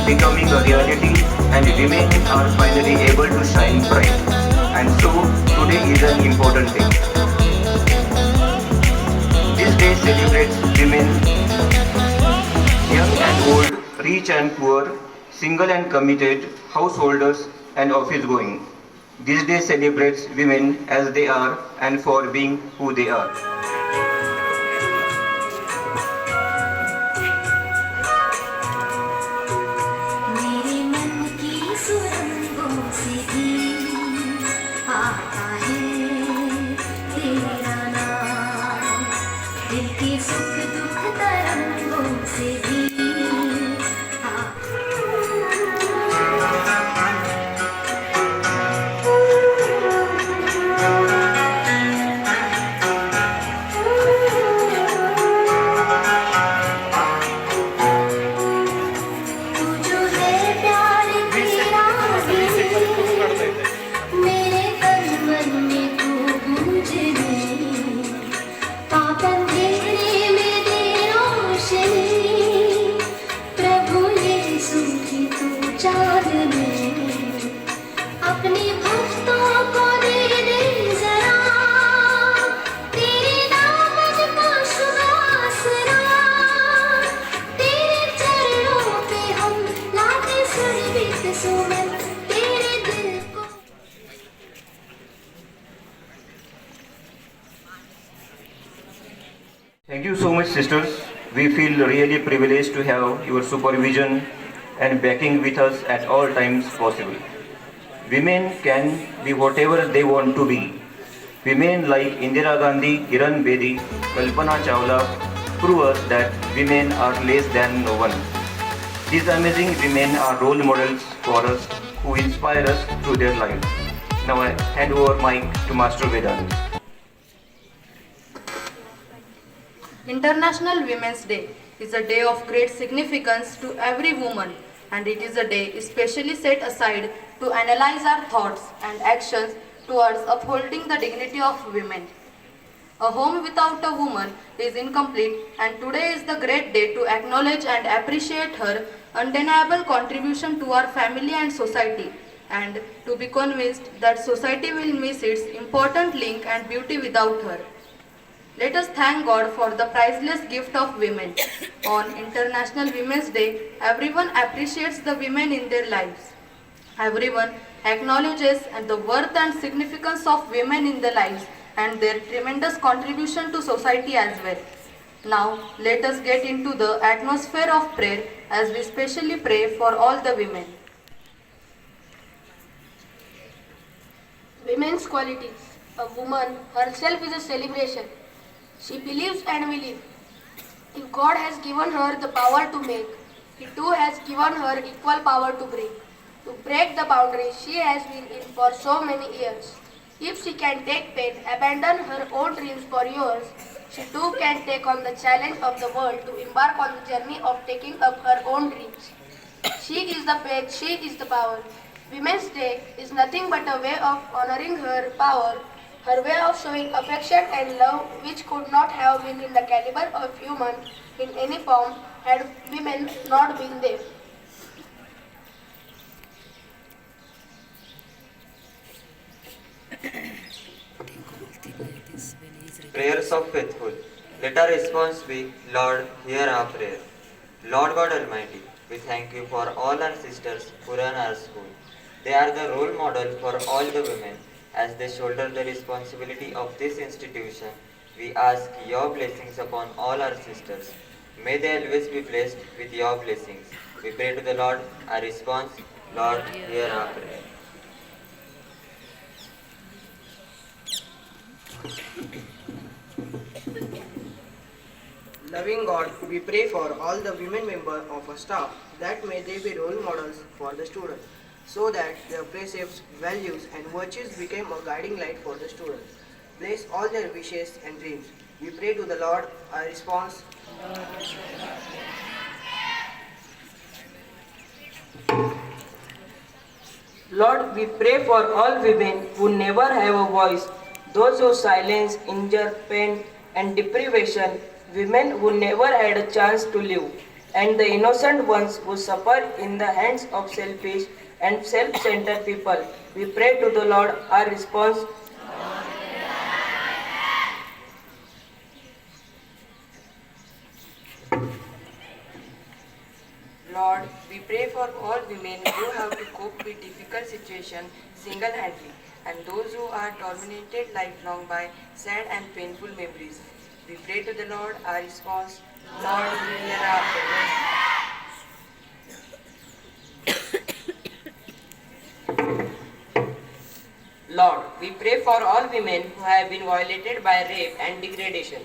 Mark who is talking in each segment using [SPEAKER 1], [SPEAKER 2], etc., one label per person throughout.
[SPEAKER 1] becoming a reality and women are finally able to shine bright. And so today is an important day. This day celebrates women, young and old, rich and poor, single and committed, householders and office going. This day celebrates women as they are and for being who they are.
[SPEAKER 2] मेरे मन की सुरंगों से भी आता है तेरा नाम, दिल के सुख दुख तरंगों से भी तू जो है प्यार तेरा मेरे तन मन में तू गूंजने, पाप अंधेरे में दे रोशनी, प्रभु यीशु की तू चांदनी, अपने भक्तों को दे दे जरा तेरे दामन का सुवासना, तेरे चरणों पे हम लाते सुरभित सुमन, तेरे दिल को
[SPEAKER 1] Thank you so much, sisters. We feel really privileged to have your supervision and backing with us at all times possible. Women can be whatever they want to be. Women like Indira Gandhi, Kiran Bedi, Kalpana Chawla prove us that women are less than no one. These amazing women are role models for us who inspire us through their lives. Now I hand over mic to Master Vedant.
[SPEAKER 3] International Women's Day is a day of great significance to every woman, and it is a day especially set aside to analyze our thoughts and actions towards upholding the dignity of women. A home without a woman is incomplete, and today is the great day to acknowledge and appreciate her undeniable contribution to our family and society, and to be convinced that society will miss its important link and beauty without her. Let us thank God for the priceless gift of women. On International Women's Day, everyone appreciates the women in their lives. Everyone acknowledges the worth and significance of women in their lives and their tremendous contribution to society as well. Now, let us get into the atmosphere of prayer as we specially pray for all the women.
[SPEAKER 4] Women's qualities. A woman herself is a celebration. She believes and will live. If God has given her the power to make, He too has given her equal power to break. To break the boundaries she has been in for so many years. If she can take pain, abandon her own dreams for yours, she too can take on the challenge of the world to embark on the journey of taking up her own dreams. She is the faith, she is the power. Women's Day is nothing but a way of honoring her power, her way of showing affection and love which could not have been in the caliber of human in any form had women not been there.
[SPEAKER 5] Prayers of faithful. Let our response be, Lord, hear our prayer. Lord God Almighty, we thank you for all our sisters who run our school. They are the role model for all the women. As they shoulder the responsibility of this institution, we ask your blessings upon all our sisters. May they always be blessed with your blessings. We pray to the Lord. Our response, Lord, hear our prayer.
[SPEAKER 6] Loving God, we pray for all the women members of our staff that may they be role models for the students, so that their precepts, values and virtues become a guiding light for the students. Bless all their wishes and dreams. We pray to the Lord. Our response,
[SPEAKER 7] Lord, we pray for all women who never have a voice, those who silence, injure, pain, and deprivation, women who never had a chance to live, and the innocent ones who suffer in the hands of selfish and self-centered people. We pray to the Lord. Our response,
[SPEAKER 8] Lord, we pray for all women who have to cope with difficult situations single-handedly and those who are tormented lifelong by sad and painful memories. We pray to the Lord. Our response, Lord, hear our prayer.
[SPEAKER 7] Lord, we pray for all women who have been violated by rape and degradation,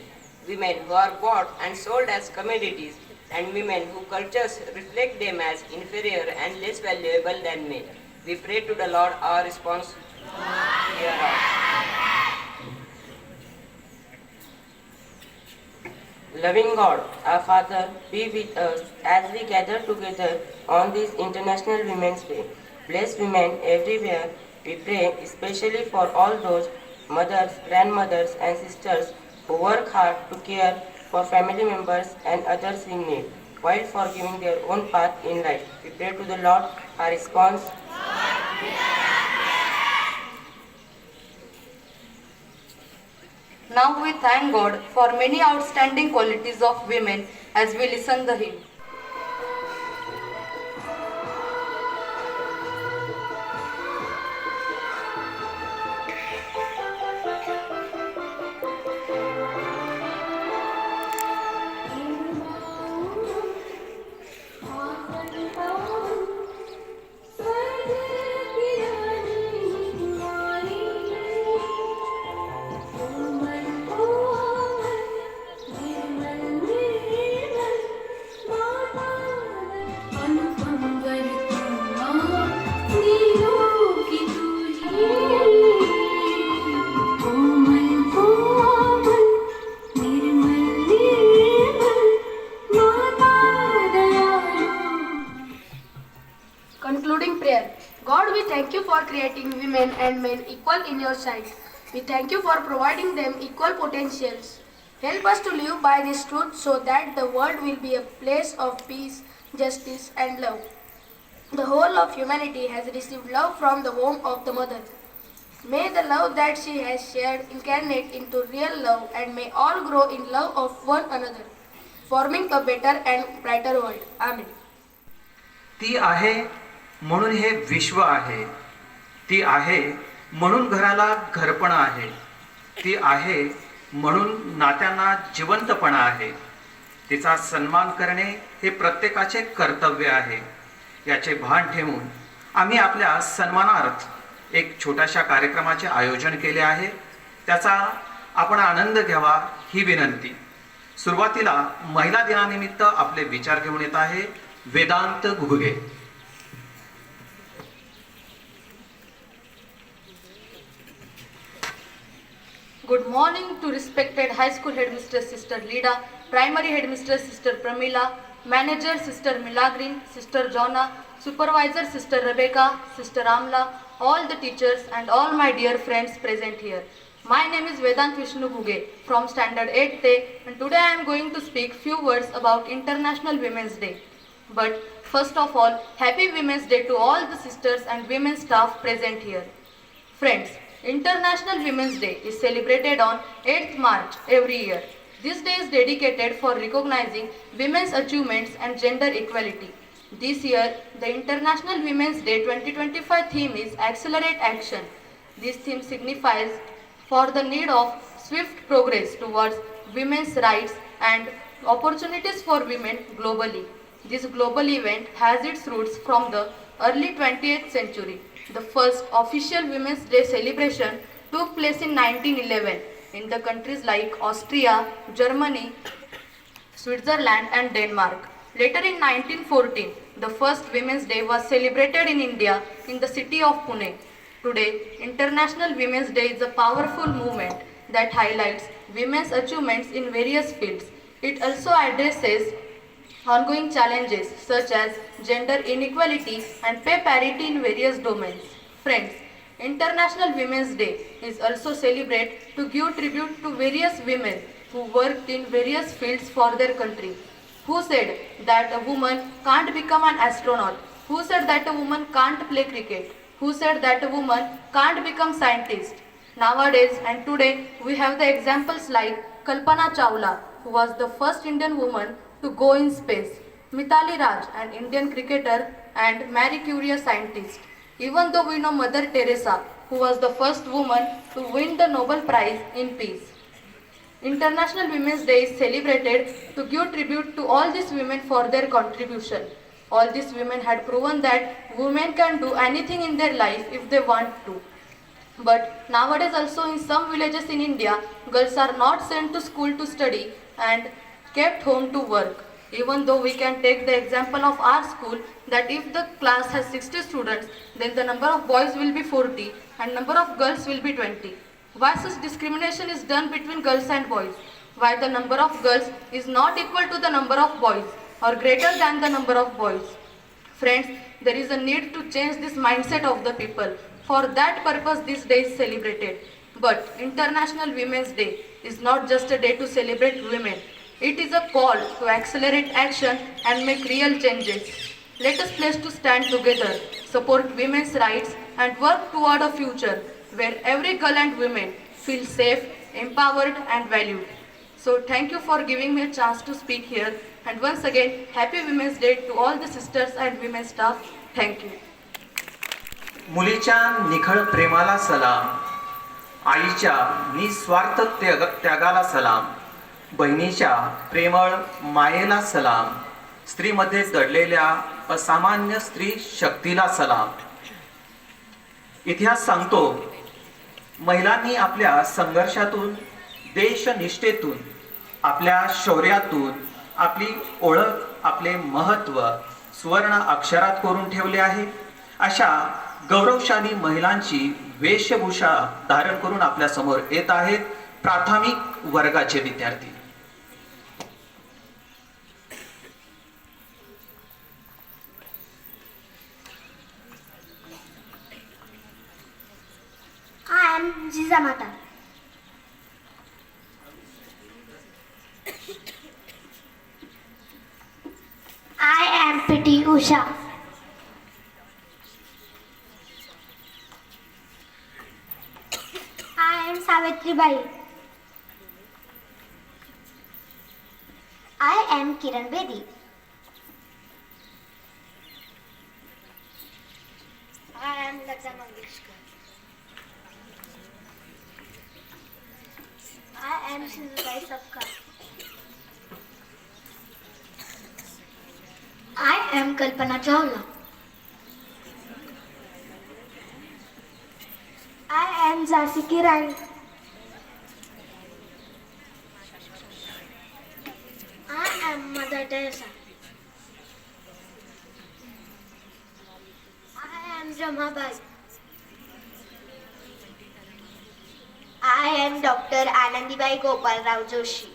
[SPEAKER 7] women who are bought and sold as commodities, and women whose cultures reflect them as inferior and less valuable than men. We pray to the Lord. Our response, hear us. Loving God, our Father, be with us as we gather together on this International Women's Day. Bless women everywhere. We pray especially for all those mothers, grandmothers, and sisters who work hard to care for family members and others in need, while forgiving their own path in life. We pray to the Lord. Our response,
[SPEAKER 3] Now we thank God for many outstanding qualities of women as we listen the hymn.
[SPEAKER 4] Concluding prayer. God, we thank you for creating women and men equal in your sight. We thank you for providing them equal potentials. Help us to live by this truth so that the world will be a place of peace, justice, and love. The whole of humanity has received love from the womb of the mother. May the love that she has shared incarnate into real love, and may all grow in love of one another, forming a better and brighter world. Amen.
[SPEAKER 9] ती आहे म्हणून हे विश्व आहे. ती आहे म्हणून घराला घरपणा आहे. ती आहे म्हणून नात्यांना जिवंतपणा आहे. तिचा सन्मान करणे हे प्रत्येकाचे कर्तव्य आहे. याचे भान ठेवून आम्ही आपल्या सन्मानार्थ एक छोट्याशा कार्यक्रमाचे आयोजन केले आहे. त्याचा आपण आनंद घ्यावा ही विनंती. सुरुवातीला महिला दिनानिमित्त आपले विचार घेऊन येत आहे वेदांत Ghuge.
[SPEAKER 3] Good morning to respected high school headmistress Sister Lida, primary headmistress Sister Pramila, manager Sister Milagrin, Sister Jonna, supervisor Sister Rebecca, Sister Amla, all the teachers and all my dear friends present here. My name is Vedant Vishnu Bhuge from standard 8th A, and today I am going to speak few words about International Women's Day. But first of all, happy Women's Day to all the sisters and women staff present here. Friends, International Women's Day is celebrated on 8th March every year. This day is dedicated for recognizing women's achievements and gender equality. This year, the International Women's Day 2025 theme is Accelerate Action. This theme signifies for the need of swift progress towards women's rights and opportunities for women globally. This global event has its roots from the early 20th century. The first official Women's Day celebration took place in 1911 in the countries like Austria, Germany, Switzerland and Denmark. Later in 1914, the first Women's Day was celebrated in India in the city of Pune. Today, International Women's Day is a powerful movement that highlights women's achievements in various fields. It also addresses ongoing challenges such as gender inequality and pay parity in various domains. Friends, International Women's Day is also celebrated to give tribute to various women who worked in various fields for their country. Who said that a woman can't become an astronaut? Who said that a woman can't play cricket? Who said that a woman can't become scientist? Nowadays and today we have the examples like Kalpana Chawla, who was the first Indian woman to go in space, Mithali Raj, an Indian cricketer, and Marie Curie, a scientist. Even though we know Mother Teresa, who was the first woman to win the Nobel Prize in Peace. International Women's Day is celebrated to give tribute to all these women for their contribution. All these women had proven that women can do anything in their life if they want to. But nowadays also in some villages in India, girls are not sent to school to study and kept home to work. Even though we can take the example of our school that if the class has 60 students, then the number of boys will be 40 and number of girls will be 20. Why such discrimination is done between girls and boys? Why the number of girls is not equal to the number of boys or greater than the number of boys? Friends, there is a need to change this mindset of the people. For that purpose this day is celebrated. But International Women's Day is not just a day to celebrate women. It is a call to accelerate action and make real changes. Let us pledge to stand together, support women's rights and work toward a future where every girl and woman feel safe, empowered and valued. So thank you for giving me a chance to speak here, and once again Happy Women's Day to all the sisters and women staff. Thank you.
[SPEAKER 9] मुलीच्या निखळ प्रेमाला सलाम, आईच्या निस्वार्थ त्यागाला सलाम, बहिणीच्या प्रेमळ मायेला सलाम, स्त्रीमध्ये दडलेल्या असामान्य स्त्री शक्तीला सलाम. इतिहास सांगतो, महिलांनी आपल्या संघर्षातून, देशनिष्ठेतून, आपल्या शौर्यातून आपली ओळख, आपले महत्त्व सुवर्ण अक्षरात कोरून ठेवले आहे. अशा गौरवशाली महिलांची वेशभूषा धारण करून आपल्या समोर येत आहेत प्राथमिक वर्गाचे विद्यार्थी.
[SPEAKER 2] I am Jizamata. I am P.T. Usha. I am Savitri Bai. I am Kiran Bedi. I am Lakshya Mangeshkar. I am Shinzai Sapka. I am Kalpana Chawla. I am Jhansi Ki Rani. I am Mother Teresa. I am Ramabai. I am Dr. Anandibai Gopal Rao Joshi.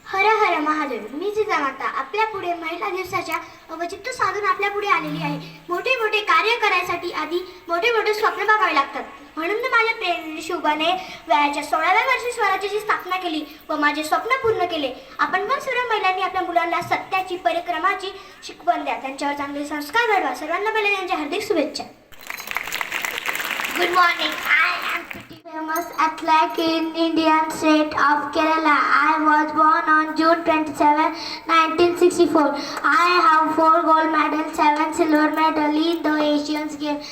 [SPEAKER 2] हर हर महादेव. मी जिजामाता आपल्या पुढे महिला दिवसाच्या औचित्य साधून आपल्या पुढे आलेली आहे. मोठे मोठे कार्य करायसाठी आधी मोठे मोठे स्वप्न बघावे लागतात. म्हणून मी माझ्या प्रेरणेने शुभाने वयाच्या 16व्या वर्षी स्वराज्याची स्थापना केली व माझे स्वप्न पूर्ण केले. आपण पण सर्व महिलांनी आपल्या मुलांना सत्याची, परिक्रमाची शिकवण द्या. त्यांच्यावर चांगले संस्कार घडवा. सर्वांना पहिले त्यांच्या हार्दिक शुभेच्छा. Good morning. I am pretty famous athlete in Indian state of Kerala. I was born on June 27, 1964. I have 4 gold medals, 7 silver medals in the Asian Games.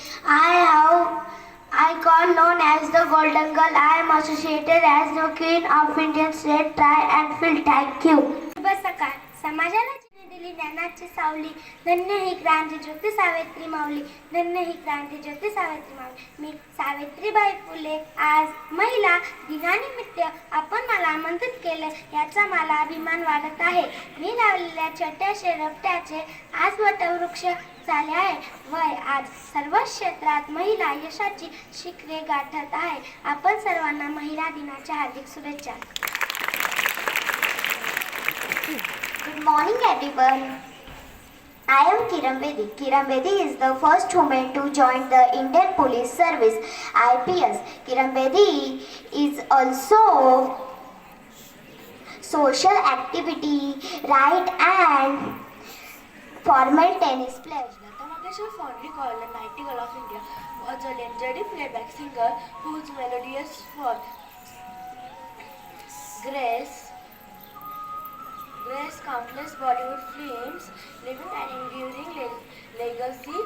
[SPEAKER 2] I call known as the Golden Girl. I am associated as the Queen of Indian State Track and Field. Thank you. शुभ सकाळ. समाजाला दिली ज्ञानाची सावली, धन्य ही क्रांती ज्योती सावित्री माऊली, धन्य ही क्रांती ज्योती सावित्री माऊली. मी सावित्रीबाई फुले. आज महिला दिनानिमित्त आपण मला आमंत्रित केलं याचा मला अभिमान वाटत आहे. मी लावलेल्या छोट्याशे रोपट्याचे आज वटवृक्ष झाले आहे. वय आज सर्व क्षेत्रात महिला यशाची शिखरे गाठत आहे. आपण सर्वांना महिला दिनाच्या हार्दिक शुभेच्छा. Good morning everyone. I am Kiran Bedi. Kiran Bedi is the first woman to join the Indian Police Service (IPS). Kiran Bedi is also social activity, right, and formal tennis player.
[SPEAKER 10] Lata Mangeshkar, fondly called the Nightingale of India, was a legendary playback singer whose melodious grace countless Bollywood films, leaving an enduring legacy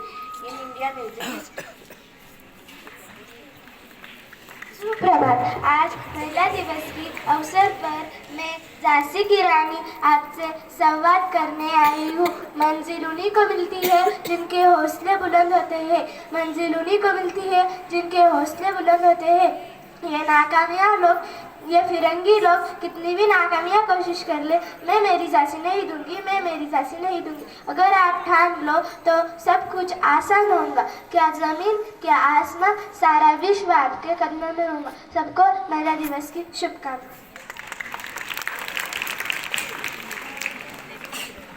[SPEAKER 10] in Indian music history.
[SPEAKER 2] सुप्रभात। आज महिला दिवस के अवसर पर मैं झांसी की रानी आपसे संवाद करने आई हूँ। मंजिल उन्हीं को मिलती है जिनके हौसले बुलंद होते हैं, मंजिल उन्हीं को मिलती है जिनके हौसले बुलंद होते हैं। ये नाकामयाब लोग, ये फिरंगी लोग कितनी भी नाकामियाँ कोशिश कर ले, मैं मेरी झांसी नहीं दूंगी, मैं मेरी झांसी नहीं दूंगी। अगर आप ठान लो तो सब कुछ आसान होगा। क्या ज़मीन क्या आसमां, सारा विश्व आपके कदमों में होगा। सबको महिला दिवस की शुभकामनाएं।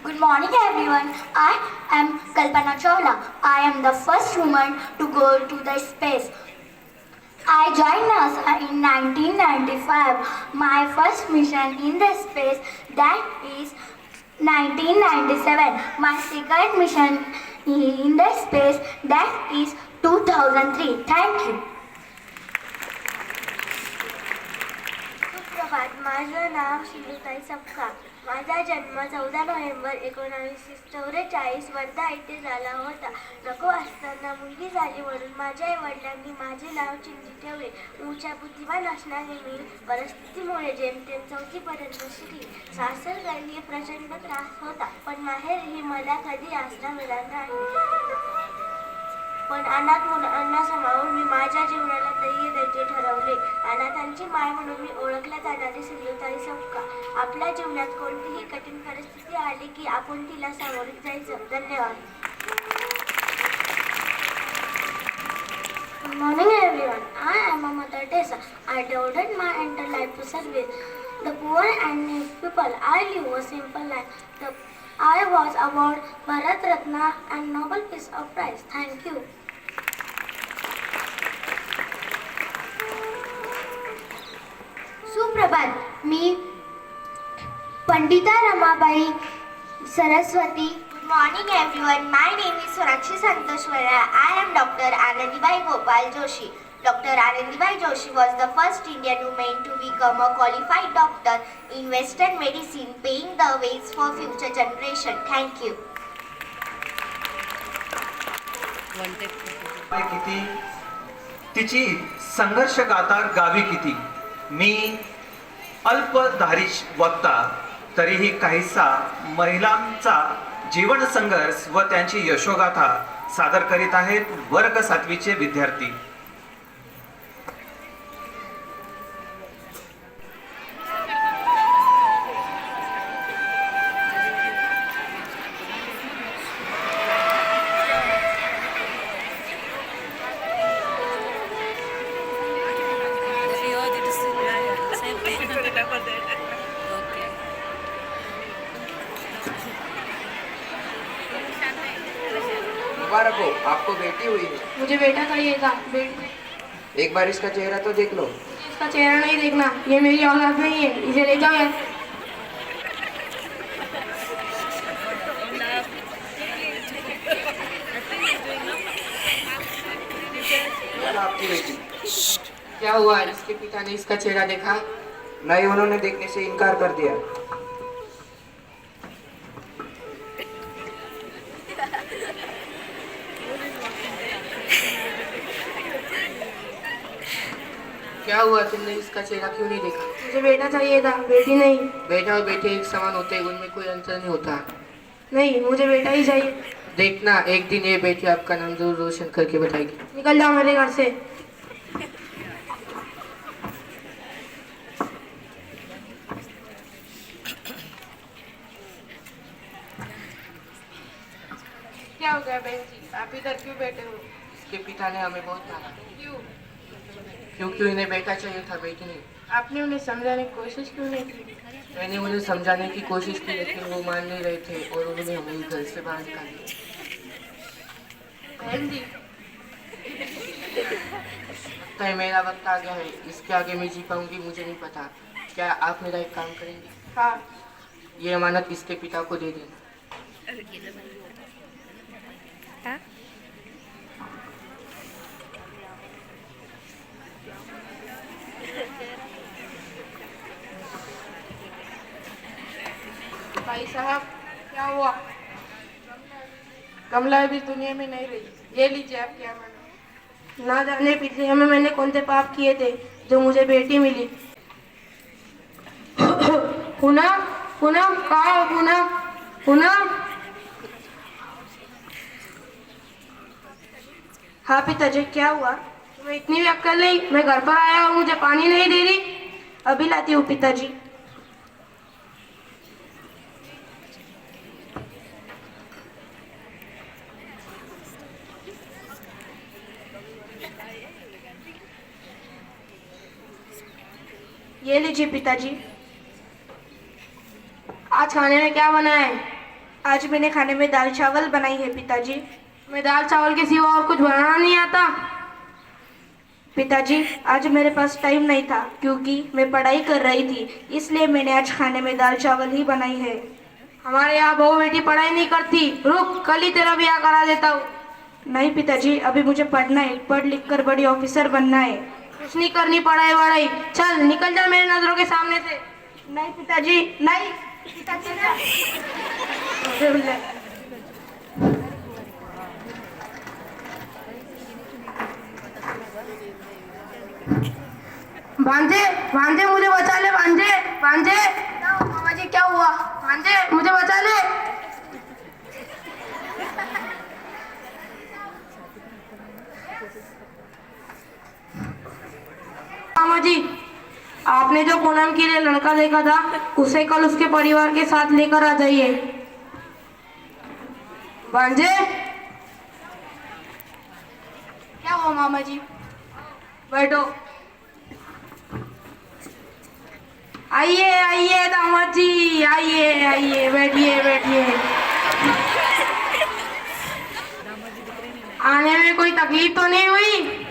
[SPEAKER 11] Good morning everyone. I am Kalpana Chawla. I am the first woman to go to the space. I joined NASA in 1995. My first mission in the space, that is 1997. My second mission in the space, that is 2003. Thank you.
[SPEAKER 2] सुप्रभात। माझं नाव सिंधुताई सपकाळ। माझा जन्म 14 नोव्हेंबर 1944 वर्धा येथे झाला होता। नको असताना मुलगी झाली म्हणून माझ्या आईवडिलांनी माझे नाव चिंती ठेवले। उच्च बुद्धिमान असणारे मी परिस्थितीमुळे जेमतेम 4थीपर्यंत शिकली। सासर घरी प्रचंड त्रास होता, पण माहेरही मला कधी आसरा मिळाला नाही। पण अनाथ मुलांना सांभाळून मी माझ्या जीवनाला ध्येय द्यायचे ठरवले। अनाथांची माय म्हणून मी ओळखल्या जाणारी सिंधुताई सपकाळ। आपल्या जीवनात कोणतीही कठीण परिस्थिती आली की आपण तिला सामोरे जायचं। धन्यवाद। Good morning everyone. I am Mother Teresa. I devoted my entire life to service the poor and needy people. I live a simple life. I was awarded Bharat Ratna and Nobel Peace Prize. Thank you. सुप्रभात। मी Pandita Ramabai Saraswati. Good morning everyone. My name is Sonakshi Santosh Vara. I am Dr. Anandibai Gopal Joshi. Dr. Anandibai Joshi was the first Indian woman to become a qualified doctor in Western medicine, paving the ways for future generation. Thank you.
[SPEAKER 9] किती तिची संघर्ष गाथा Gavi किती। मी अल्पधारीश वक्ता, तरीही काहीसा महिलांचा जीवन संघर्ष व त्यांची यशोगाथा सादर करीत आहेत वर्ग 7वीचे विद्यार्थी।
[SPEAKER 6] मुबारक हो, आपको बेटी हुई है।
[SPEAKER 4] मुझे बेटा चाहिए था, बेटी।
[SPEAKER 6] एक बार इसका चेहरा तो देख लो।
[SPEAKER 4] इसका चेहरा नहीं देखना, ये मेरी औलाद नहीं है, इसे ले जाओ यार।
[SPEAKER 6] आपकी बेटी।
[SPEAKER 8] क्या हुआ? इसके पिता ने इसका चेहरा देखा?
[SPEAKER 6] नहीं, उन्होंने देखने से इनकार कर दिया।
[SPEAKER 8] क्या हुआ? तुमने इसका चेहरा क्यों नहीं देखा?
[SPEAKER 4] मुझे बेटा चाहिए था, बेटी नहीं।
[SPEAKER 8] बेटा और बेटे एक समान होते हैं, उनमें कोई अंतर नहीं होता।
[SPEAKER 4] नहीं, मुझे बेटा ही चाहिए।
[SPEAKER 8] देखना, एक दिन ये बेटी आपका नाम जरूर रोशन करके बताएगी।
[SPEAKER 4] निकल जाओ मेरे घर से।
[SPEAKER 8] क्या हो गया बहन जी, आप इधर क्यों बैठे हो? इसके पिता ने हमें बहुत मारा। क्यों? क्योंकि उन्हें बेटा चाहिए था, बेटी नहीं।
[SPEAKER 4] आपने उन्हें समझाने की कोशिश क्यों नहीं की?
[SPEAKER 8] मैंने उन्हें समझाने की कोशिश की, लेकिन वो मान नहीं रहे थे और उन्होंने हमें घर से बाहर निकाल दिया।
[SPEAKER 4] बहन जी,
[SPEAKER 6] लगता है मेरा वक्त आ गया है। इसके आगे मैं जी पाऊंगी मुझे नहीं पता। क्या आप मेरा एक काम करेंगे?
[SPEAKER 4] हाँ।
[SPEAKER 6] ये अमानत इसके पिता को दे देना।
[SPEAKER 4] भाई साहब, क्या हुआ? कमला अभी दुनिया में नहीं रही। ये लीजिए आपकी अमानत। ना जाने पिछले जन्म में मैंने कौन से पाप किए थे जो मुझे बेटी मिली। पूनम, पूनम, कहाँ हो पूनम? पूनम। हाँ पिताजी, क्या हुआ? तुम्हें इतनी भी अक्ल नहीं? मैं घर पर आया और मुझे पानी नहीं दे रही। अभी लाती हूँ पिताजी। ये लीजिए पिताजी। आज खाने में क्या बना है? आज मैंने खाने में दाल चावल बनाई है पिताजी। मैं दाल चावल के सिवा और कुछ बनाना नहीं आता। पिताजी, आज मेरे पास टाइम नहीं था क्योंकि मैं पढ़ाई कर रही थी, इसलिए मैंने आज खाने में दाल चावल ही बनाई है। हमारे यहाँ बहू बेटी पढ़ाई नहीं करती। रुक, कल ही तेरा ब्याह करा देता हूँ। नहीं पिताजी, अभी मुझे पढ़ना है। पढ़ लिख कर बड़ी ऑफिसर बनना है। कुछ नहीं करनी पढ़ाई वढ़ाई। चल निकल जा मेरे नजरों के सामने से। नहीं पिताजी, नहीं पिताजी भांजे, भांजे मुझे बचा ले। भांजे, भांजे। मामा जी क्या हुआ? भांजे मुझे बचा ले। मामा जी, आपने जो पूनम के लिए लड़का देखा था उसे कल उसके परिवार के साथ लेकर आ जाइए। भांजे। क्या हुआ मामा जी? बैठो। आइए आइए दामाद जी, आइए आइए, बैठिए बैठिए। आने में कोई तकलीफ तो नहीं हुई?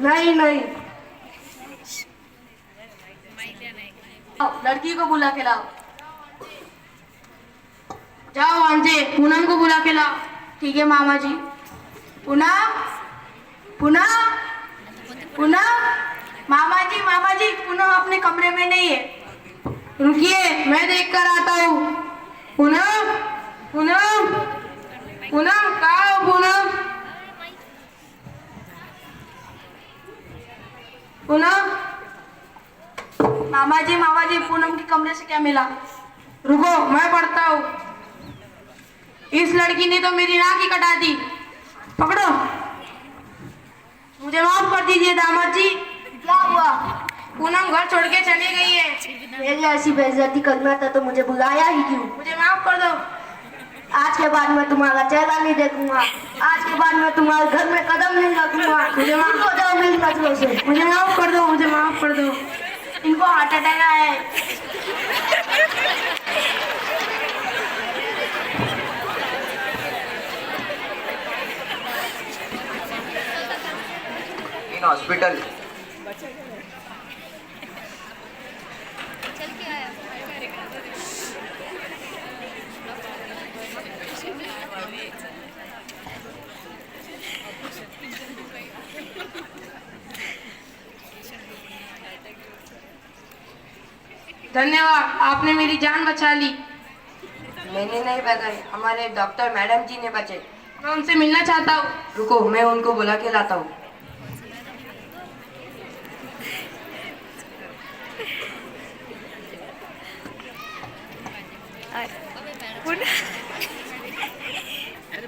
[SPEAKER 4] नहीं नहीं। लड़की को बुला के लाओ। जाओ भांजे, पूनम को बुला के लाओ। ठीक है मामा जी। पूनम, पूनम, पूनम। मामा जी, पूनम अपने कमरे में नहीं है। रुकिए, मैं देख कर आता हूँ। पूनम, पूनम, पूनम, कहाँ हो पूनम? पूनम। मामा जी, पूनम के कमरे से क्या मिला? रुको, मैं पढ़ता हूँ। इस लड़की ने तो मेरी नाक ही कटा दी। पकड़ो। मुझे माफ कर दीजिए दामाद जी। क्या हुआ? पूनम घर छोड़ के चली गई है। मेरी ऐसी बेइज्जती करना था तो मुझे बुलाया ही क्यों? मुझे माफ कर दो। आज के बाद मैं तुम्हारा चेहरा नहीं देखूंगा। आज के बाद मैं तुम्हारे घर में कदम नहीं रखूंगा। मुझे माफ हो जाओ मेरी नजरों से। मुझे माफ कर दो, मुझे माफ कर दो। इनको हार्ट अटैक आया है।
[SPEAKER 1] In hospital.
[SPEAKER 4] धन्यवाद, आपने मेरी जान बचा ली।
[SPEAKER 7] मैंने नहीं बचाई, हमारे डॉक्टर मैडम जी ने बचाई।
[SPEAKER 4] मैं उनसे मिलना चाहता हूँ।
[SPEAKER 7] रुको, मैं उनको बुला के लाता हूँ।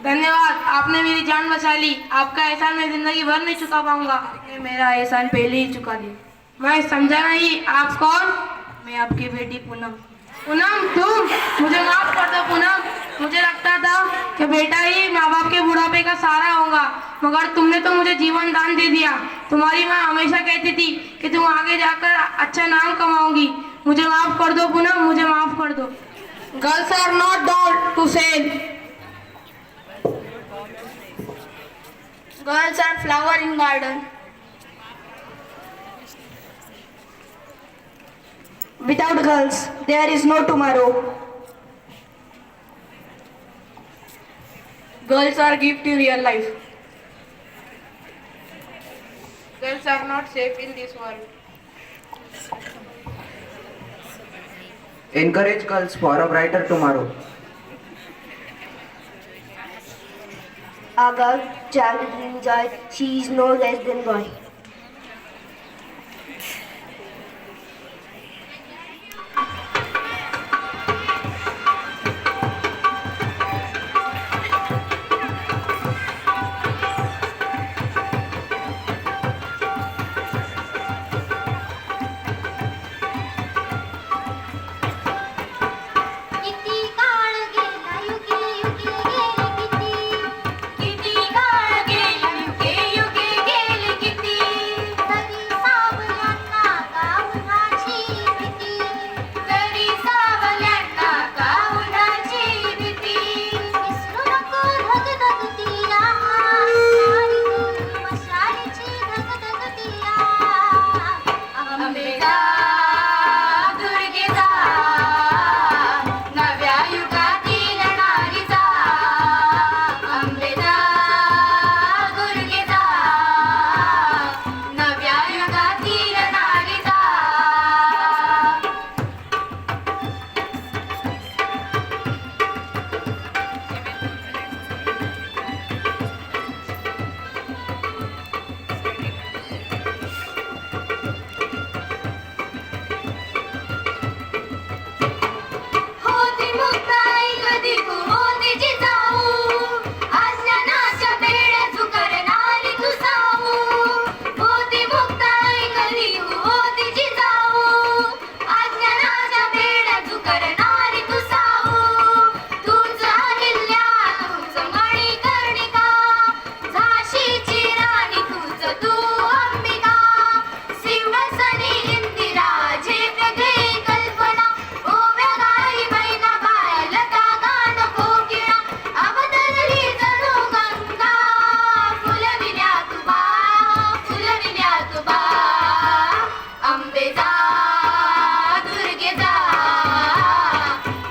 [SPEAKER 4] धन्यवाद, आपने मेरी जान बचा ली। आपका एहसान मैं जिंदगी भर नहीं चुका पाऊंगा। मेरा एहसान पहले ही चुका दिया। मैं समझा नहीं। आप कौन? मैं आपकी बेटी पूनम। पूनम तुम? मुझे माफ कर दो पूनम। मुझे लगता था कि बेटा ही माँ बाप के बुढ़ापे का सहारा होगा, मगर तुमने तो मुझे जीवन दान दे दिया। तुम्हारी माँ हमेशा कहती थी कि तुम आगे जाकर अच्छा नाम कमाओगी। मुझे माफ कर दो पूनम, मुझे माफ कर दो। Girls are not doll to sell. Girls are flower in garden. Without girls, there is no tomorrow. Girls are gift in real life. Girls are not safe in this world.
[SPEAKER 6] Encourage girls for a brighter tomorrow.
[SPEAKER 2] A girl child brings joy. She is no less than boy.
[SPEAKER 11] किती काळ गेला युगे युगे गेले किती काळ गेला युगे युगे गेले किती तरी सावल्यांना का उन्हाची भीती तरी सावल्यांना का उन्हाची भीती विसरू नको धगधगती नारी तू मशालीची धगधगती अंबेजा दुर्गेजा नव्या युगातील नारीचा अंबेजा दुर्गेचा नव्या युगातील नारीचा होती मुक्ताई कधी तू होती जिजाऊ अज्ञानाच्या बेड्या तू करणारी तू साऊ होती मुक्ताई कधी तू होती जिजाऊ अज्ञानाच्या बेड्या तू करणारी तू साऊ तूच अहिल्या तूच मणिकर्णिका झाशीची राणी तूच तू अंबिका सिंहासनी इंदिरा झेप घे कल्पना ओव्या गाई मैना बाया लता गान कोकिळा अवतरली जणू गंगा फुलविल्या तुबा अंबेजा दुर्गेजा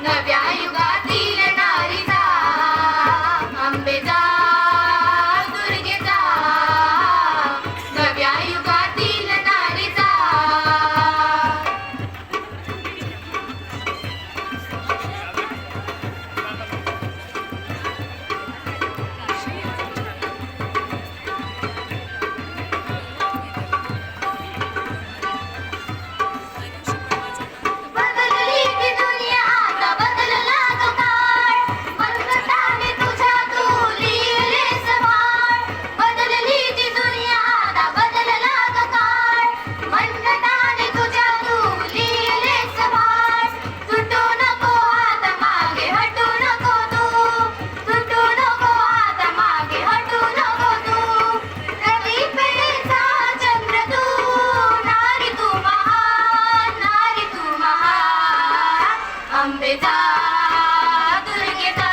[SPEAKER 11] नव्या युगातील नारीचा अंबेजा दुर्गेजा नव्या युगातील नारीचा बदलली ती दुनिया आता बदलला तो काळ मनगटाने तुझ्या तू लिहिले सवार बदलली ती दुनिया आता बदलला तो काळ मनगटाने तुझ्या तू लिहिले सवार तुटू नको हात मागे हटू नको तू तुटू नको हात मागे हटू नको तू रवी पेढेचा चंद्र तू नारी तू महान अंबेजा दुर्गेजा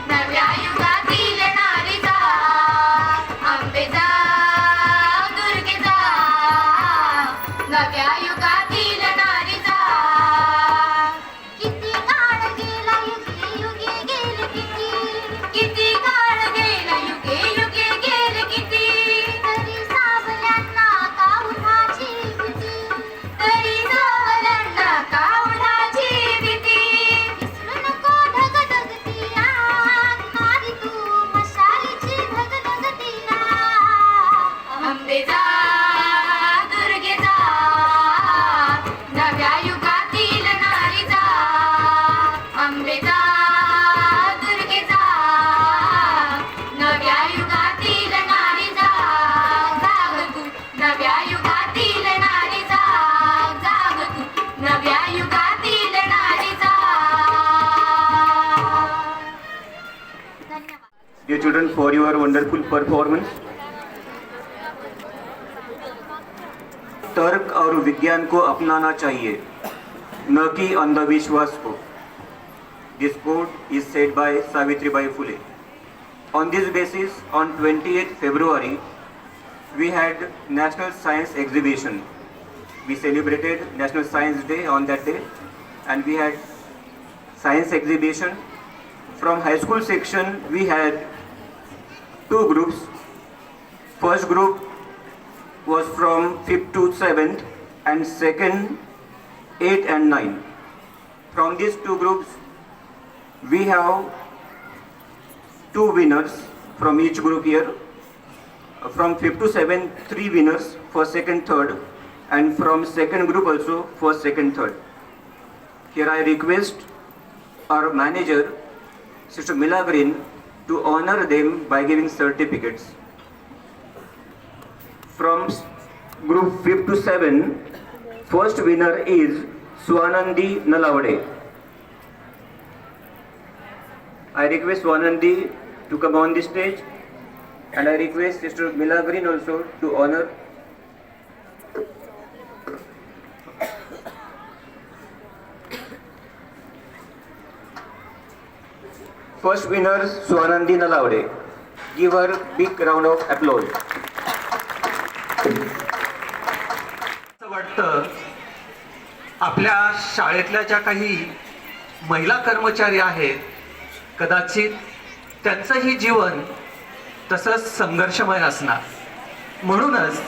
[SPEAKER 11] नव्या युगातील नारीचा अंबेजा दुर्गेजा नव्या युगातील नारीचा किती काळ गेला युगे युगे गेले किती काळ गेला युगे युगे गेले किती तरी सावल्यांना का उन्हाची भीती तरी सावल्यांना का उन्हाची भीती विसरू नको धगधगती नारी तू मशालीची धगधगती अंबेजा दुर्गेजा नव्या युगातील नारीचा अंबेजा दुर्गेजा नव्या युगातील नारीचा जाग तू नव्या युगातील नारीचा जाग तू नव्या युगातील नारीचा धन्यवाद.
[SPEAKER 1] Dear children, for your wonderful performance. तर्क और विज्ञान को अपनाना चाहिए, न कि अंधविश्वास को. This quote is said by Savitribai Phule. On this basis, on 28th February, we had National Science Exhibition. We celebrated National Science Day on that day, and we had science exhibition. From high school section, we had two groups. First group was from 5th to 7th, and second 8 and 9. From these two groups, we have two winners from each group here. From 5th to 7th, three winners for second, third, and from second group also for second, third. Here I request our manager, Sister Mila Green, to honor them by giving certificates. From group 5th to 7, first winner is Swanandi Nalavade. I request Swanandi to come on the stage, and I request Sister Mila Green also to honor. First winner Swanandi Nalavade. Give her a big round of applause.
[SPEAKER 9] असं वाटतं आपल्या शाळेतल्या ज्या काही महिला कर्मचारी आहेत, कदाचित त्यांचंही जीवन तसंच संघर्षमय असणार. म्हणूनच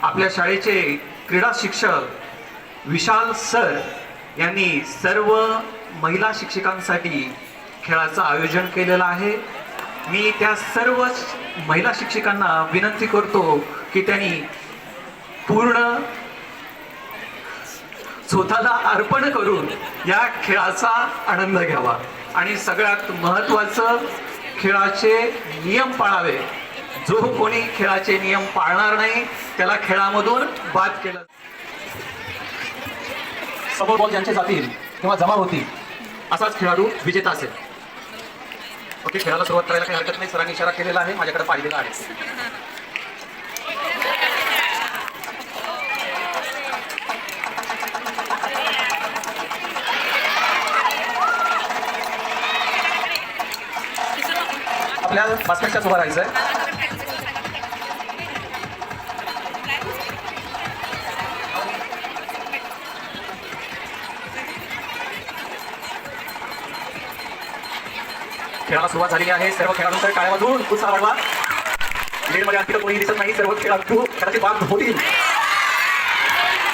[SPEAKER 9] आपल्या शाळेचे क्रीडा शिक्षक विशाल सर यांनी सर्व महिला शिक्षकांसाठी खेळाचं आयोजन केलेलं आहे. मी त्या सर्व महिला शिक्षकांना विनंती करतो की त्यांनी पूर्ण स्वतःला अर्पण करून या खेळाचा आनंद घ्यावा आणि सगळ्यात महत्त्वाचं खेळाचे नियम पाळावे. जो कोणी खेळाचे नियम पाळणार नाही त्याला खेळामधून बाद केलं. समोर बॉल ज्यांचे जातील किंवा जमा होतील असाच खेळाडू विजेता असेल. ओके, खेळाला सुरुवात करायला काही हरकत नाही. सरांनी इशारा केलेला आहे, माझ्याकडे पाहिलेला आहे. आपल्या बास्केटच्याच उभं राहायचंय. खेळाला सुरुवात झालेली आहे. सर्व खेळाडूंचा टाळ्या वाजवून उत्साह वाढवा. लीडमध्ये आणखी कोणी दिसत नाही. सर्व खेळाडू कदाचित बाद होतील.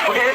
[SPEAKER 9] Okay,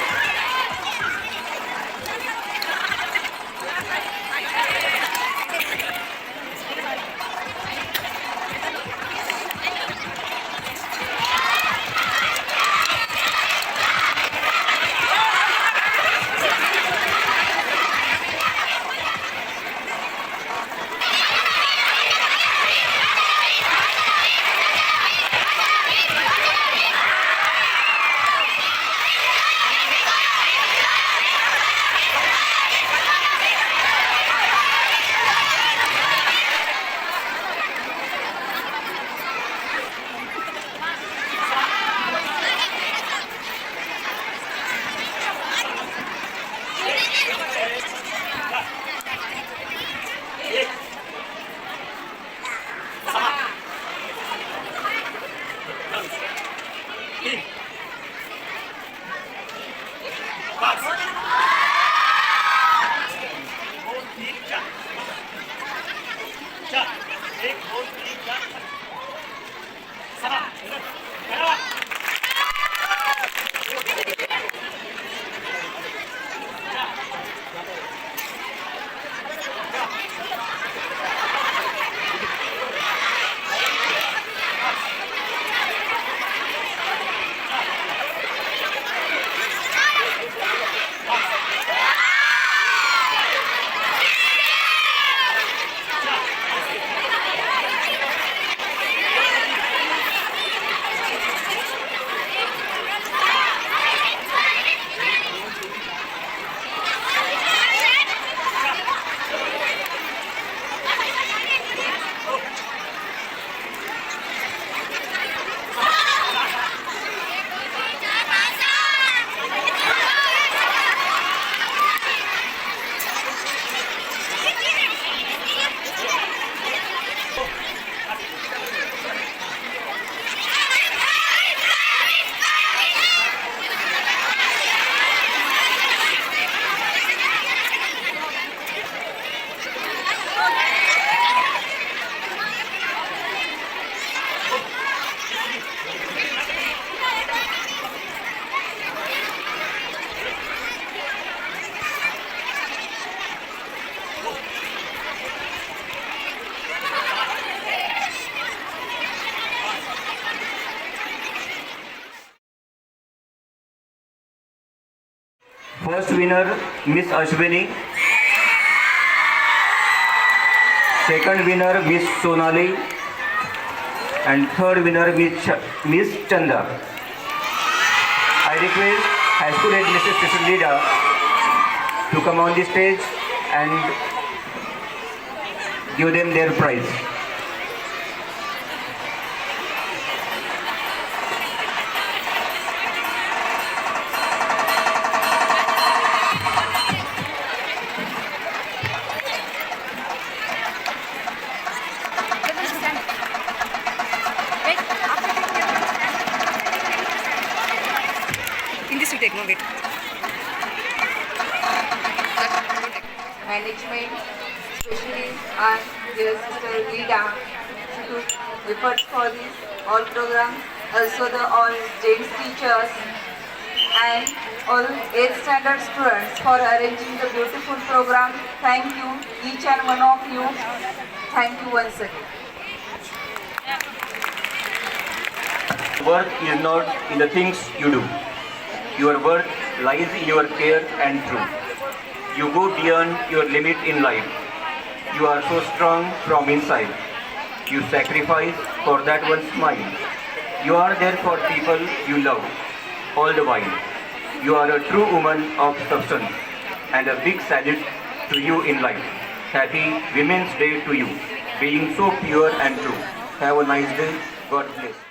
[SPEAKER 1] First winner, Miss Ashwini. Second winner, Miss Sonali. And third winner, Miss Chanda. I request High School Head Mrs. Sister Lida to come on the stage and give them their prize.
[SPEAKER 12] In this you take, no wait.
[SPEAKER 8] Management, especially our dear sister Lida, she took efforts for this all programs, also the all James teachers and all 8th standard students for arranging the beautiful program. Thank you, each and one of you. Thank you once again.
[SPEAKER 1] Worth is not in the things you do. Your worth lies in your care and truth. You go beyond your limit in life. You are so strong from inside. You sacrifice for that one smile. You are there for people you love all the while. You are a true woman of substance and a big salute to you in life. Happy Women's Day to you, being so pure and true. Have a nice day. God bless.